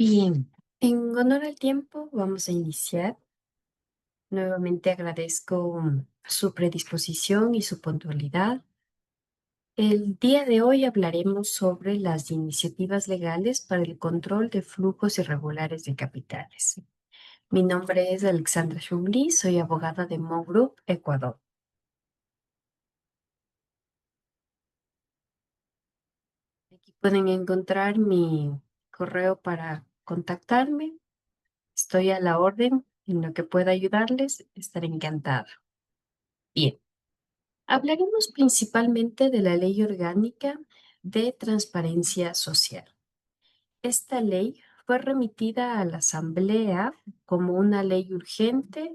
Bien, en honor al tiempo, vamos a iniciar. Nuevamente agradezco su predisposición y su puntualidad. El día de hoy hablaremos sobre las iniciativas legales para el control de flujos irregulares de capitales. Mi nombre es Alexandra Chouli, soy abogada de Mo Group, Ecuador. Aquí pueden encontrar mi correo para contactarme. Estoy a la orden. En lo que pueda ayudarles, estaré encantada. Bien. Hablaremos principalmente de la Ley Orgánica de Transparencia Social. Esta ley fue remitida a la Asamblea como una ley urgente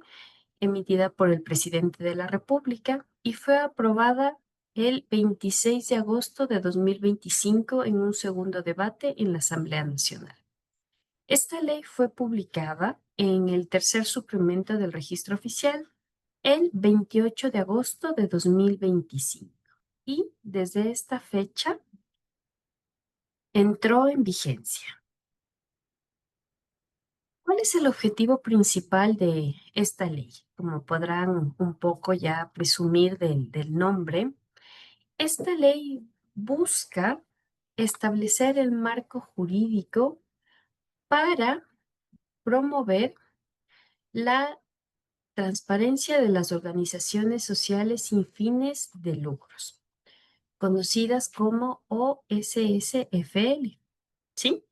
emitida por el presidente de la República y fue aprobada el 26 de agosto de 2025 en un segundo debate en la Asamblea Nacional. Esta ley fue publicada en el tercer suplemento del Registro Oficial el 28 de agosto de 2025 y desde esta fecha entró en vigencia. ¿Cuál es el objetivo principal de esta ley? Como podrán un poco ya presumir del nombre, esta ley busca establecer el marco jurídico para promover la transparencia de las organizaciones sociales sin fines de lucros, conocidas como OSSFL, ¿sí?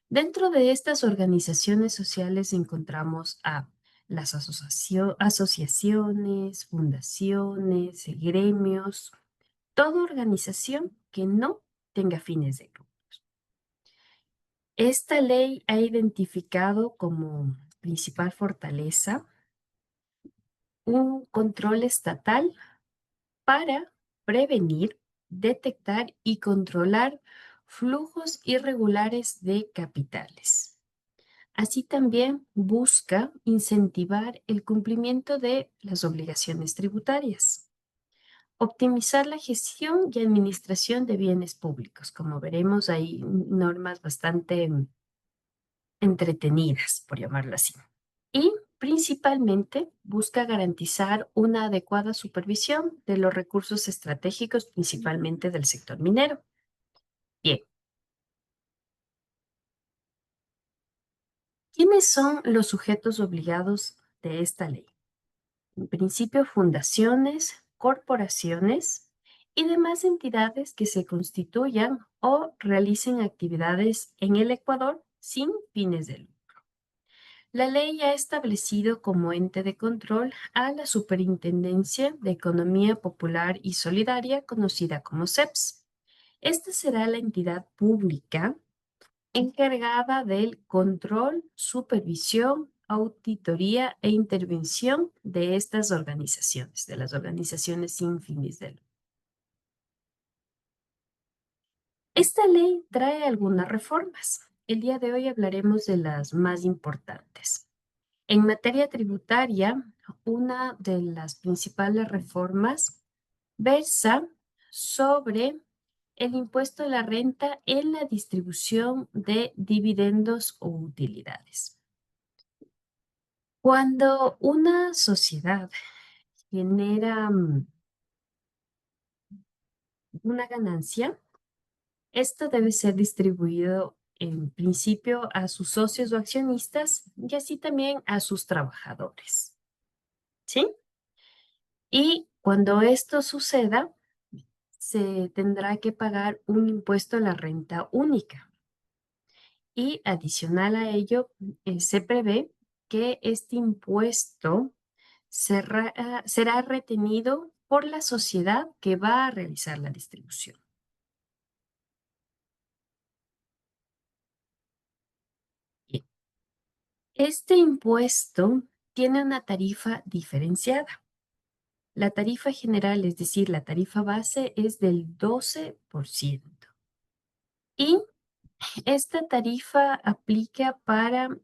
Dentro de estas organizaciones sociales encontramos a las asociaciones, fundaciones, gremios, toda organización que no tenga fines de lucro. Esta ley ha identificado como principal fortaleza un control estatal para prevenir, detectar y controlar flujos irregulares de capitales. Así también busca incentivar el cumplimiento de las obligaciones tributarias, optimizar la gestión y administración de bienes públicos. Como veremos, hay normas bastante entretenidas, por llamarlo así. Y principalmente busca garantizar una adecuada supervisión de los recursos estratégicos, principalmente del sector minero. Bien, ¿quiénes son los sujetos obligados de esta ley? En principio, fundaciones, corporaciones y demás entidades que se constituyan o realicen actividades en el Ecuador sin fines de lucro. La ley ha establecido como ente de control a la Superintendencia de Economía Popular y Solidaria, conocida como SEPS. Esta será la entidad pública encargada del control, supervisión, auditoría e intervención de estas organizaciones, de las organizaciones sin fines de lucro. Esta ley trae algunas reformas. El día de hoy hablaremos de las más importantes. En materia tributaria, una de las principales reformas versa sobre el impuesto a la renta en la distribución de dividendos o utilidades. Cuando una sociedad genera una ganancia, esto debe ser distribuido en principio a sus socios o accionistas y así también a sus trabajadores, ¿sí? Y cuando esto suceda, se tendrá que pagar un impuesto a la renta única. Y adicional a ello, se prevé que este impuesto será retenido por la sociedad que va a realizar la distribución. Bien, este impuesto tiene una tarifa diferenciada. La tarifa general, es decir, la tarifa base, es del 12%. Y esta tarifa aplica para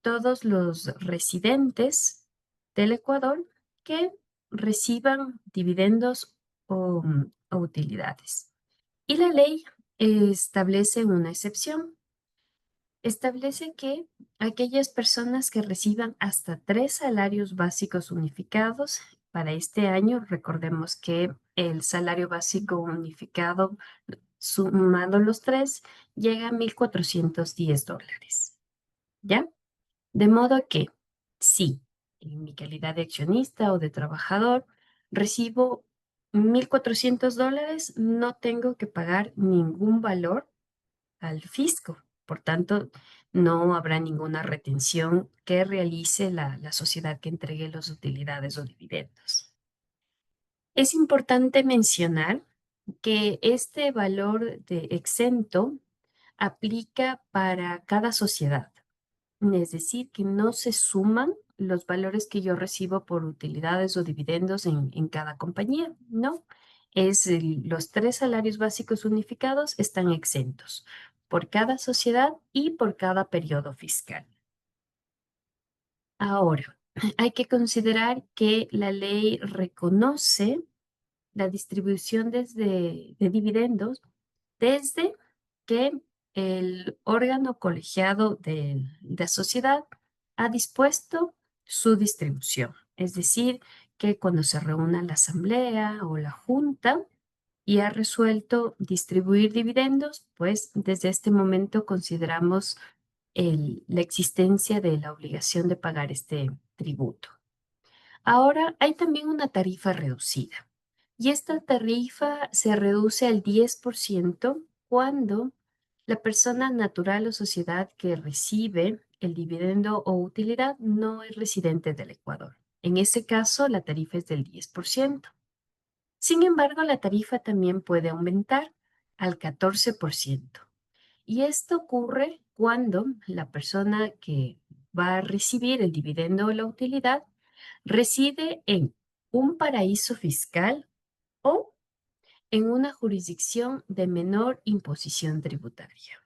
todos los residentes del Ecuador que reciban dividendos o utilidades. Y la ley establece una excepción. Establece que aquellas personas que reciban hasta 3 salarios básicos unificados, para este año, recordemos que el salario básico unificado, sumando los tres, llega a $1,410, ¿ya? De modo que, si en mi calidad de accionista o de trabajador recibo $1,400, no tengo que pagar ningún valor al fisco. Por tanto, no habrá ninguna retención que realice la sociedad que entregue las utilidades o dividendos. Es importante mencionar que este valor de exento aplica para cada sociedad, es decir, que no se suman los valores que yo recibo por utilidades o dividendos en cada compañía, no. Los 3 salarios básicos unificados están exentos por cada sociedad y por cada periodo fiscal. Ahora, hay que considerar que la ley reconoce la distribución de dividendos desde que el órgano colegiado de la sociedad ha dispuesto su distribución. Es decir, que cuando se reúna la asamblea o la junta y ha resuelto distribuir dividendos, pues desde este momento consideramos la existencia de la obligación de pagar este tributo. Ahora hay también una tarifa reducida y esta tarifa se reduce al 10% cuando la persona natural o sociedad que recibe el dividendo o utilidad no es residente del Ecuador. En ese caso, la tarifa es del 10%. Sin embargo, la tarifa también puede aumentar al 14%. Y esto ocurre cuando la persona que va a recibir el dividendo o la utilidad reside en un paraíso fiscal o en una jurisdicción de menor imposición tributaria.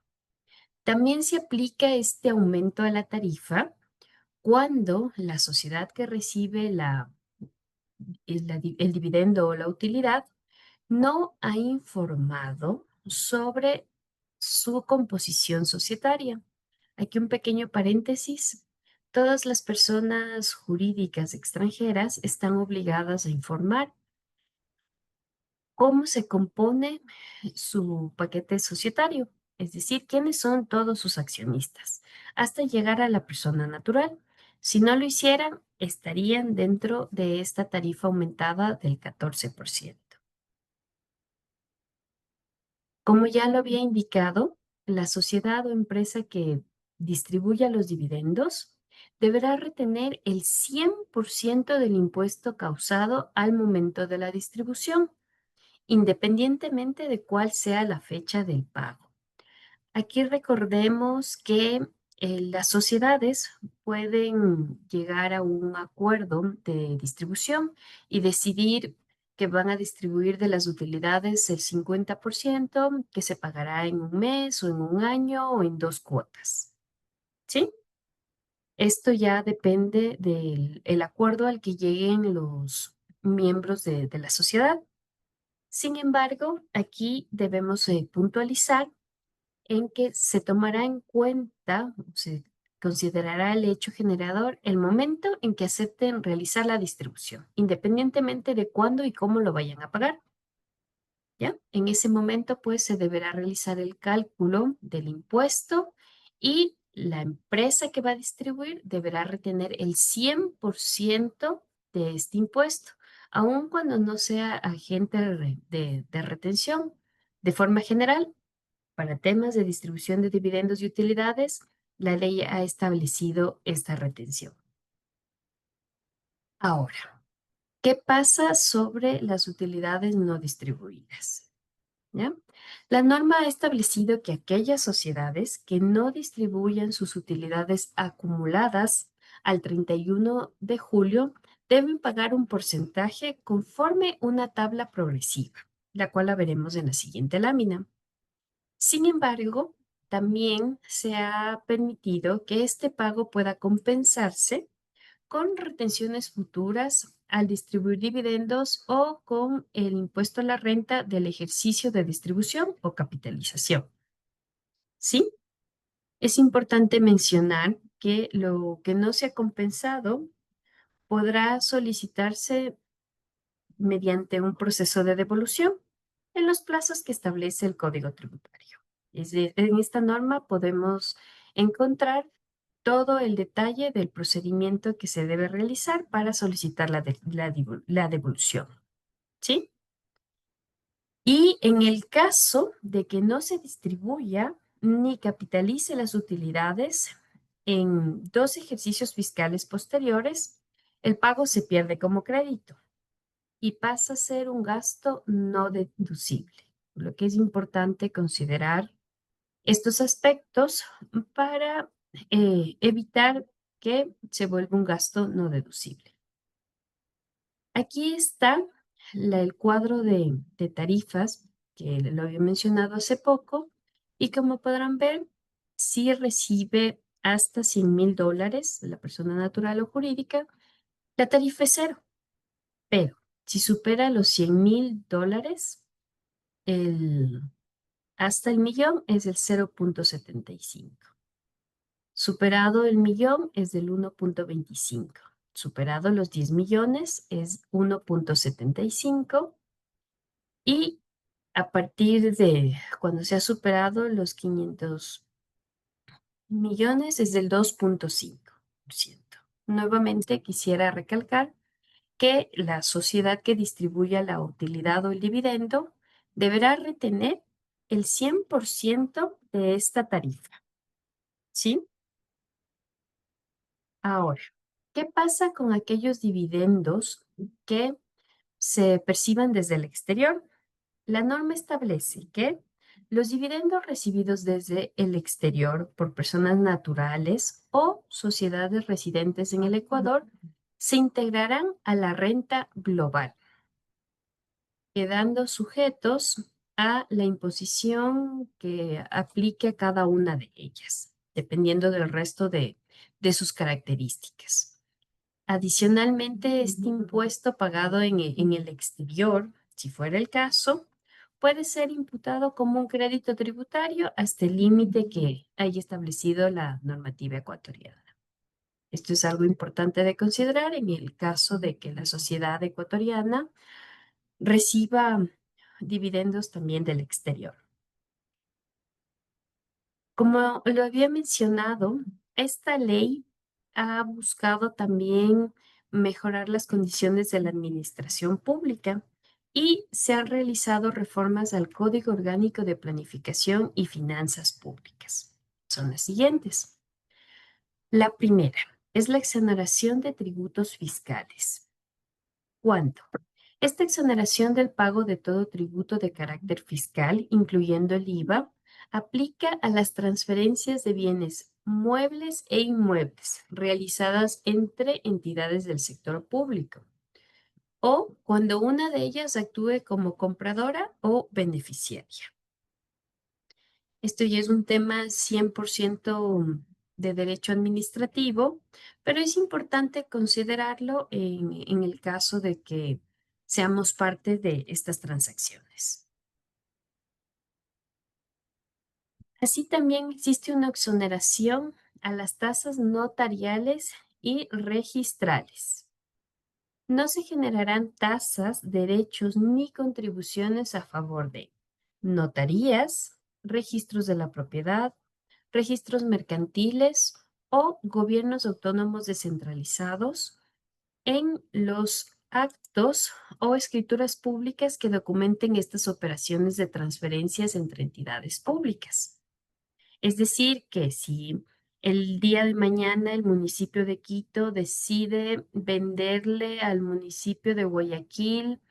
También se aplica este aumento a la tarifa cuando la sociedad que recibe el dividendo o la utilidad no ha informado sobre su composición societaria. Aquí un pequeño paréntesis. Todas las personas jurídicas extranjeras están obligadas a informar cómo se compone su paquete societario, es decir, quiénes son todos sus accionistas, hasta llegar a la persona natural. Si no lo hicieran, estarían dentro de esta tarifa aumentada del 14%. Como ya lo había indicado, la sociedad o empresa que distribuya los dividendos deberá retener el 100% del impuesto causado al momento de la distribución, independientemente de cuál sea la fecha del pago. Aquí recordemos que las sociedades pueden llegar a un acuerdo de distribución y decidir que van a distribuir de las utilidades el 50% que se pagará en un mes o en un año o en 2 cuotas. ¿Sí? Esto ya depende del el acuerdo al que lleguen los miembros de la sociedad. Sin embargo, aquí debemos puntualizar en que se tomará en cuenta, se considerará el hecho generador el momento en que acepten realizar la distribución, independientemente de cuándo y cómo lo vayan a pagar. ¿Ya? En ese momento, pues, se deberá realizar el cálculo del impuesto y la empresa que va a distribuir deberá retener el 100% de este impuesto, aun cuando no sea agente de retención. De forma general, para temas de distribución de dividendos y utilidades, la ley ha establecido esta retención. Ahora, ¿qué pasa sobre las utilidades no distribuidas? ¿Ya? La norma ha establecido que aquellas sociedades que no distribuyan sus utilidades acumuladas al 31 de julio deben pagar un porcentaje conforme una tabla progresiva, la cual la veremos en la siguiente lámina. Sin embargo, también se ha permitido que este pago pueda compensarse con retenciones futuras al distribuir dividendos o con el impuesto a la renta del ejercicio de distribución o capitalización. ¿Sí? Es importante mencionar que lo que no se ha compensado podrá solicitarse mediante un proceso de devolución en los plazos que establece el Código Tributario. En esta norma podemos encontrar todo el detalle del procedimiento que se debe realizar para solicitar la devolución, ¿sí? Y en el caso de que no se distribuya ni capitalice las utilidades en dos ejercicios fiscales posteriores, el pago se pierde como crédito y pasa a ser un gasto no deducible, por lo que es importante considerar estos aspectos para evitar que se vuelva un gasto no deducible. Aquí está el cuadro de tarifas que lo había mencionado hace poco y como podrán ver, si recibe hasta $100,000 la persona natural o jurídica, la tarifa es cero, pero si supera los $100,000, el, hasta el millón es del 0,75. Superado el millón es del 1,25. Superado los 10 millones es 1,75. Y a partir de cuando se ha superado los 500 millones es del 2,5%. Nuevamente quisiera recalcar que la sociedad que distribuya la utilidad o el dividendo deberá retener el 100% de esta tarifa, ¿sí? Ahora, ¿qué pasa con aquellos dividendos que se perciban desde el exterior? La norma establece que los dividendos recibidos desde el exterior por personas naturales o sociedades residentes en el Ecuador se integrarán a la renta global, quedando sujetos a la imposición que aplique a cada una de ellas, dependiendo del resto de sus características. Adicionalmente, este impuesto pagado en el exterior, si fuera el caso, puede ser imputado como un crédito tributario hasta el límite que haya establecido la normativa ecuatoriana. Esto es algo importante de considerar en el caso de que la sociedad ecuatoriana reciba dividendos también del exterior. Como lo había mencionado, esta ley ha buscado también mejorar las condiciones de la administración pública y se han realizado reformas al Código Orgánico de Planificación y Finanzas Públicas. Son las siguientes. La primera es la exoneración de tributos fiscales. ¿Cuándo? Esta exoneración del pago de todo tributo de carácter fiscal, incluyendo el IVA, aplica a las transferencias de bienes muebles e inmuebles realizadas entre entidades del sector público o cuando una de ellas actúe como compradora o beneficiaria. Esto ya es un tema 100% de derecho administrativo, pero es importante considerarlo en el caso de que seamos parte de estas transacciones. Así también existe una exoneración a las tasas notariales y registrales. No se generarán tasas, derechos ni contribuciones a favor de notarías, registros de la propiedad, registros mercantiles o gobiernos autónomos descentralizados en los actos o escrituras públicas que documenten estas operaciones de transferencias entre entidades públicas. Es decir, que si el día de mañana el municipio de Quito decide venderle al municipio de Guayaquil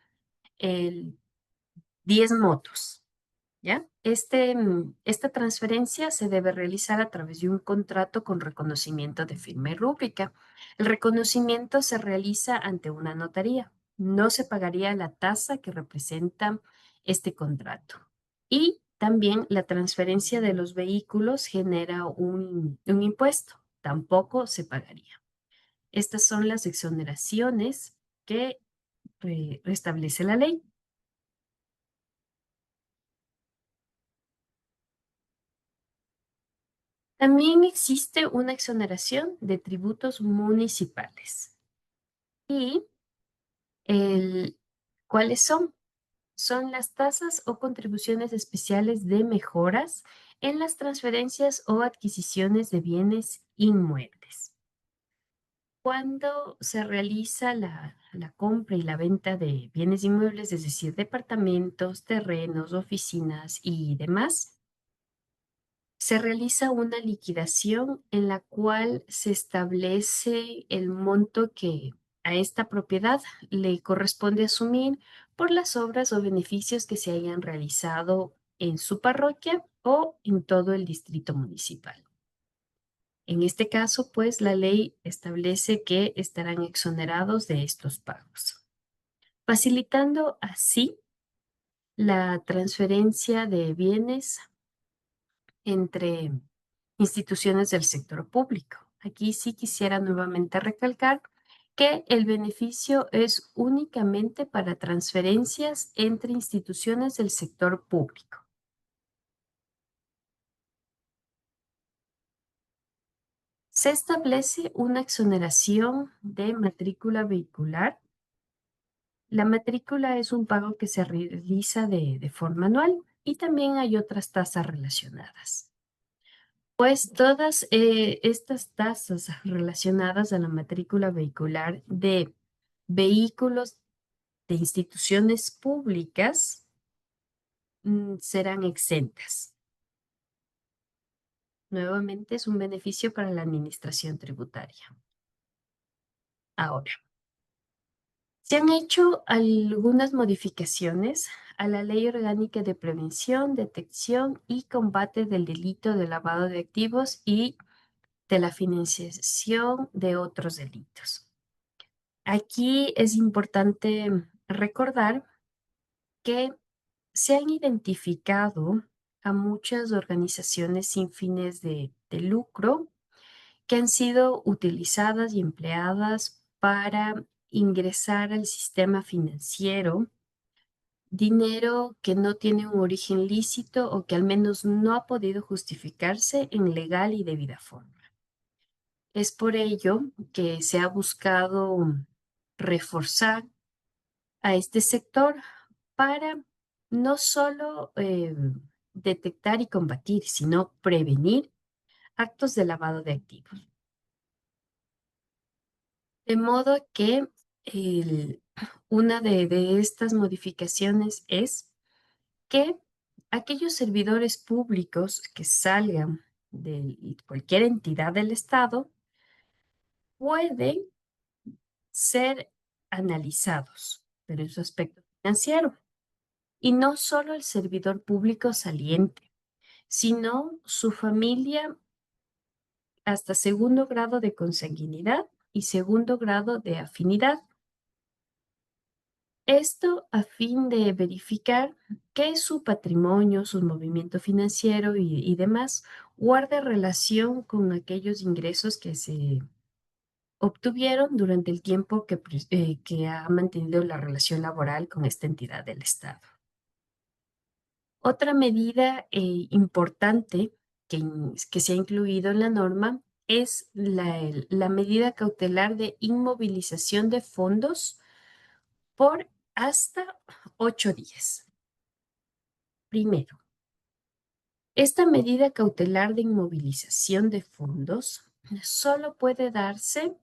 el 10 motos, ¿ya? Esta transferencia se debe realizar a través de un contrato con reconocimiento de firma y rúbrica. El reconocimiento se realiza ante una notaría. No se pagaría la tasa que representa este contrato. Y también la transferencia de los vehículos genera un impuesto. Tampoco se pagaría. Estas son las exoneraciones que establece la ley. También existe una exoneración de tributos municipales. ¿Y cuáles son? Son las tasas o contribuciones especiales de mejoras en las transferencias o adquisiciones de bienes inmuebles. Cuando se realiza la compra y la venta de bienes inmuebles, es decir, departamentos, terrenos, oficinas y demás, se realiza una liquidación en la cual se establece el monto que a esta propiedad le corresponde asumir por las obras o beneficios que se hayan realizado en su parroquia o en todo el distrito municipal. En este caso, pues, la ley establece que estarán exonerados de estos pagos, facilitando así la transferencia de bienes entre instituciones del sector público. Aquí sí quisiera nuevamente recalcar que el beneficio es únicamente para transferencias entre instituciones del sector público. Se establece una exoneración de matrícula vehicular. La matrícula es un pago que se realiza de forma anual y también hay otras tasas relacionadas. Pues todas estas tasas relacionadas a la matrícula vehicular de vehículos de instituciones públicas serán exentas. Nuevamente es un beneficio para la administración tributaria. Ahora, se han hecho algunas modificaciones a la Ley Orgánica de Prevención, Detección y Combate del Delito de Lavado de Activos y de la financiación de otros delitos. Aquí es importante recordar que se han identificado a muchas organizaciones sin fines de lucro que han sido utilizadas y empleadas para ingresar al sistema financiero dinero que no tiene un origen lícito o que al menos no ha podido justificarse en legal y debida forma. Es por ello que se ha buscado reforzar a este sector para no solo detectar y combatir, sino prevenir actos de lavado de activos. De modo que el- una de estas modificaciones es que aquellos servidores públicos que salgan de cualquier entidad del Estado pueden ser analizados, pero en su aspecto financiero. Y no solo el servidor público saliente, sino su familia hasta segundo grado de consanguinidad y segundo grado de afinidad. Esto a fin de verificar que su patrimonio, su movimiento financiero y demás guarde relación con aquellos ingresos que se obtuvieron durante el tiempo que ha mantenido la relación laboral con esta entidad del Estado. Otra medida importante que se ha incluido en la norma es la medida cautelar de inmovilización de fondos por hasta 8 días. Primero, esta medida cautelar de inmovilización de fondos solo puede darse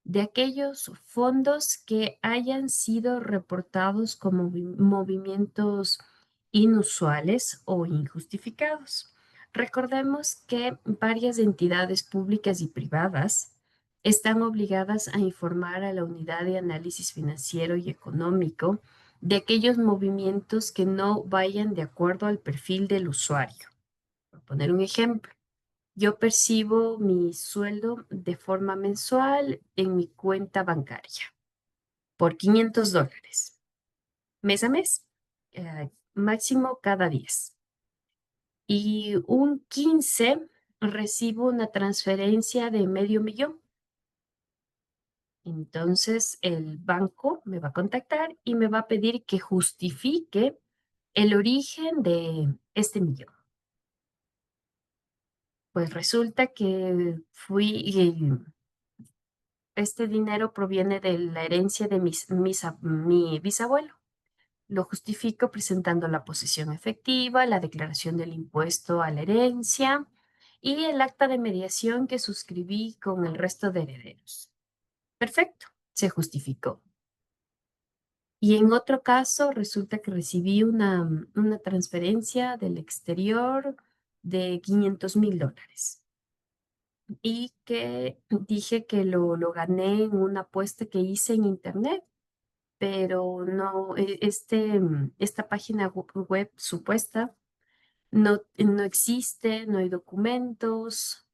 de aquellos fondos que hayan sido reportados como movimientos inusuales o injustificados. Recordemos que varias entidades públicas y privadas están obligadas a informar a la Unidad de Análisis Financiero y Económico de aquellos movimientos que no vayan de acuerdo al perfil del usuario. Por poner un ejemplo, yo percibo mi sueldo de forma mensual en mi cuenta bancaria por $500, mes a mes, máximo cada 10. Y un 15 recibo una transferencia de medio millón. Entonces el banco me va a contactar y me va a pedir que justifique el origen de este millón. Pues resulta que este dinero proviene de la herencia de mi bisabuelo. Lo justifico presentando la posesión efectiva, la declaración del impuesto a la herencia y el acta de mediación que suscribí con el resto de herederos. Perfecto, se justificó. Y en otro caso, resulta que recibí una transferencia del exterior de $500,000 y que dije que lo gané en una apuesta que hice en internet, pero no, esta página web supuesta no existe, no hay documentos.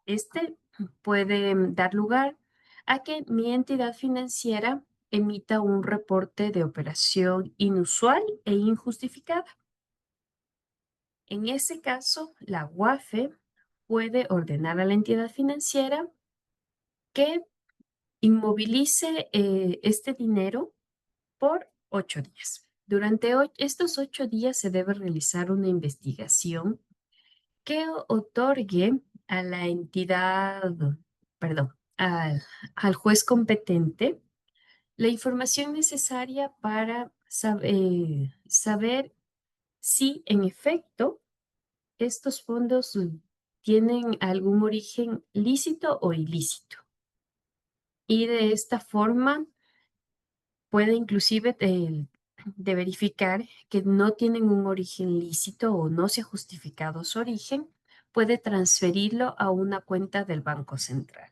Este puede dar lugar a que mi entidad financiera emita un reporte de operación inusual e injustificada. En ese caso, la UAFE puede ordenar a la entidad financiera que inmovilice este dinero por 8 días. Durante estos 8 días se debe realizar una investigación que otorgue a la entidad, perdón, al juez competente la información necesaria para saber si en efecto estos fondos tienen algún origen lícito o ilícito. Y de esta forma puede inclusive de verificar que no tienen un origen lícito o no se ha justificado su origen, puede transferirlo a una cuenta del Banco Central.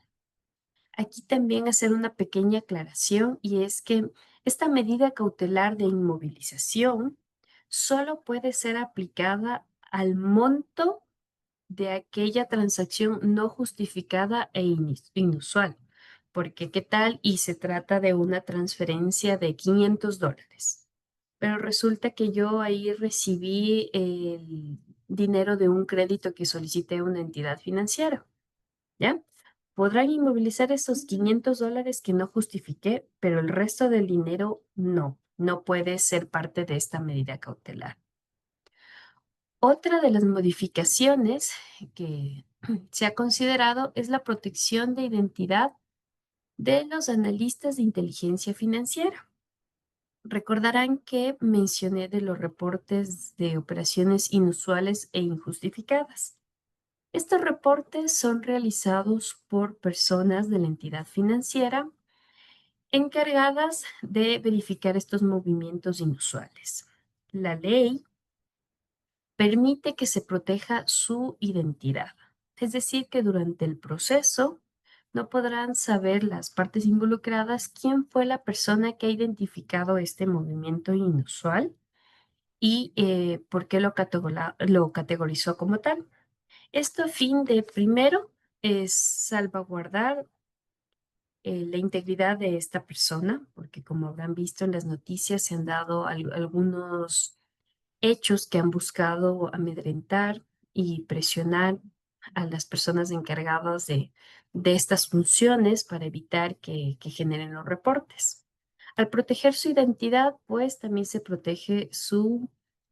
Aquí también hacer una pequeña aclaración y es que esta medida cautelar de inmovilización solo puede ser aplicada al monto de aquella transacción no justificada e inusual. Porque qué tal y se trata de una transferencia de $500, pero resulta que yo ahí recibí el dinero de un crédito que solicité a una entidad financiera, ¿ya? Podrán inmovilizar esos $500 que no justifiqué, pero el resto del dinero no puede ser parte de esta medida cautelar. Otra de las modificaciones que se ha considerado es la protección de identidad de los analistas de inteligencia financiera. Recordarán que mencioné de los reportes de operaciones inusuales e injustificadas. Estos reportes son realizados por personas de la entidad financiera encargadas de verificar estos movimientos inusuales. La ley permite que se proteja su identidad, es decir, que durante el proceso no podrán saber las partes involucradas quién fue la persona que ha identificado este movimiento inusual y por qué lo categorizó como tal. Esto a fin de, primero, es salvaguardar la integridad de esta persona, porque como habrán visto en las noticias, se han dado algunos hechos que han buscado amedrentar y presionar a las personas encargadas de estas funciones para evitar que generen los reportes. Al proteger su identidad, pues también se protege su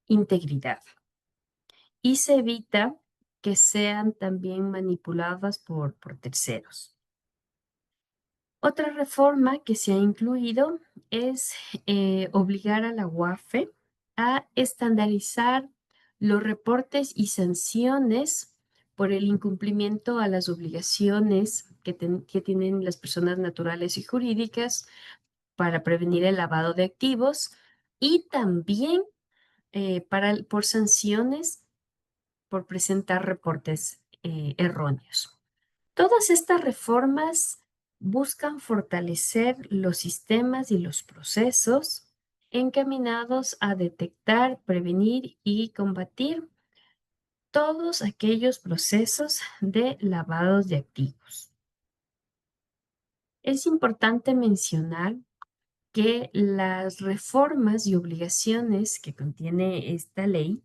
integridad y se evita que sean también manipuladas por terceros. Otra reforma que se ha incluido es obligar a la UAFE a estandarizar los reportes y sanciones por el incumplimiento a las obligaciones que tienen las personas naturales y jurídicas para prevenir el lavado de activos y también por sanciones por presentar reportes erróneos. Todas estas reformas buscan fortalecer los sistemas y los procesos encaminados a detectar, prevenir y combatir todos aquellos procesos de lavados de activos. Es importante mencionar que las reformas y obligaciones que contiene esta ley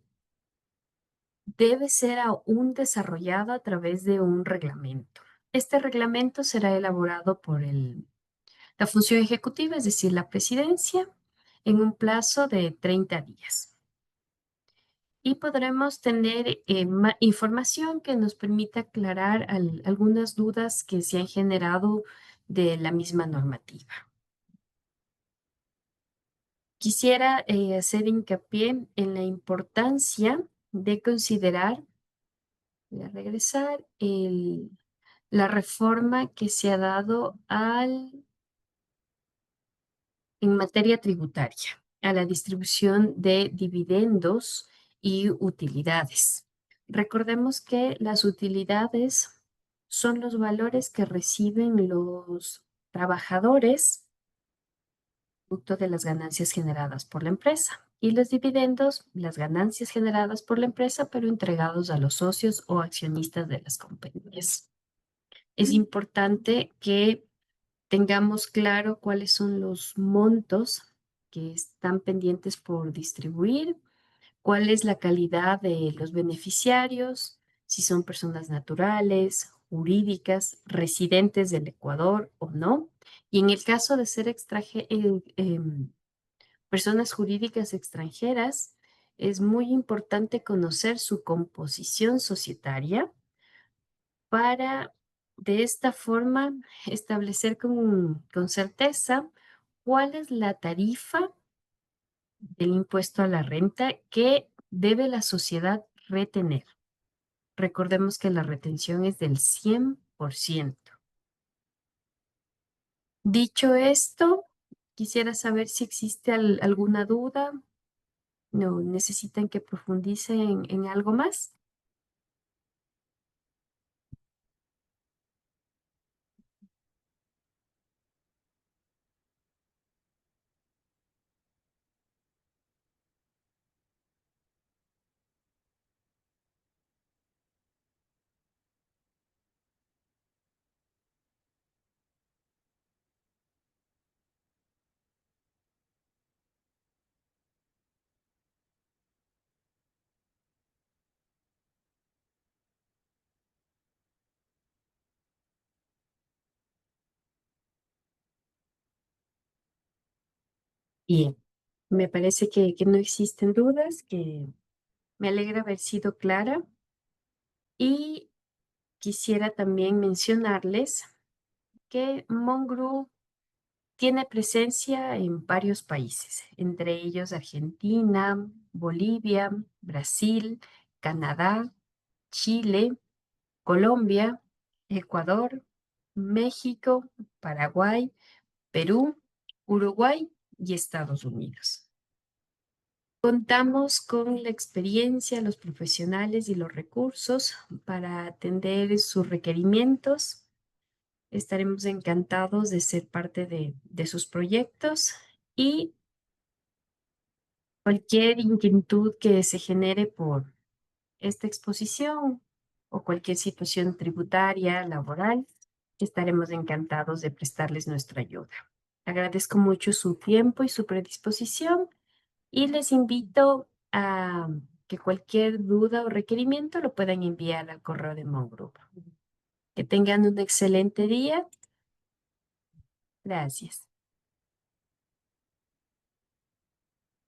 debe ser aún desarrollado a través de un reglamento. Este reglamento será elaborado por la función ejecutiva, es decir, la presidencia, en un plazo de 30 días. y podremos tener información que nos permita aclarar algunas dudas que se han generado de la misma normativa. Quisiera hacer hincapié en la importancia de considerar, voy a regresar, la reforma que se ha dado en materia tributaria, a la distribución de dividendos y utilidades. Recordemos que las utilidades son los valores que reciben los trabajadores producto de las ganancias generadas por la empresa. Y los dividendos, las ganancias generadas por la empresa, pero entregados a los socios o accionistas de las compañías. Es importante que tengamos claro cuáles son los montos que están pendientes por distribuir, cuál es la calidad de los beneficiarios, si son personas naturales, jurídicas, residentes del Ecuador o no. Y en el caso de ser personas jurídicas extranjeras, es muy importante conocer su composición societaria para de esta forma establecer con certeza cuál es la tarifa del impuesto a la renta que debe la sociedad retener. Recordemos que la retención es del 100%. Dicho esto, quisiera saber si existe alguna duda. ¿No necesitan que profundice en algo más? Bien, me parece que no existen dudas, que me alegra haber sido clara y quisiera también mencionarles que Mongru tiene presencia en varios países, entre ellos Argentina, Bolivia, Brasil, Canadá, Chile, Colombia, Ecuador, México, Paraguay, Perú, Uruguay y Estados Unidos. Contamos con la experiencia, los profesionales y los recursos para atender sus requerimientos. Estaremos encantados de ser parte de sus proyectos y cualquier inquietud que se genere por esta exposición o cualquier situación tributaria, laboral, estaremos encantados de prestarles nuestra ayuda. Agradezco mucho su tiempo y su predisposición y les invito a que cualquier duda o requerimiento lo puedan enviar al correo de Mon Group. Que tengan un excelente día. Gracias.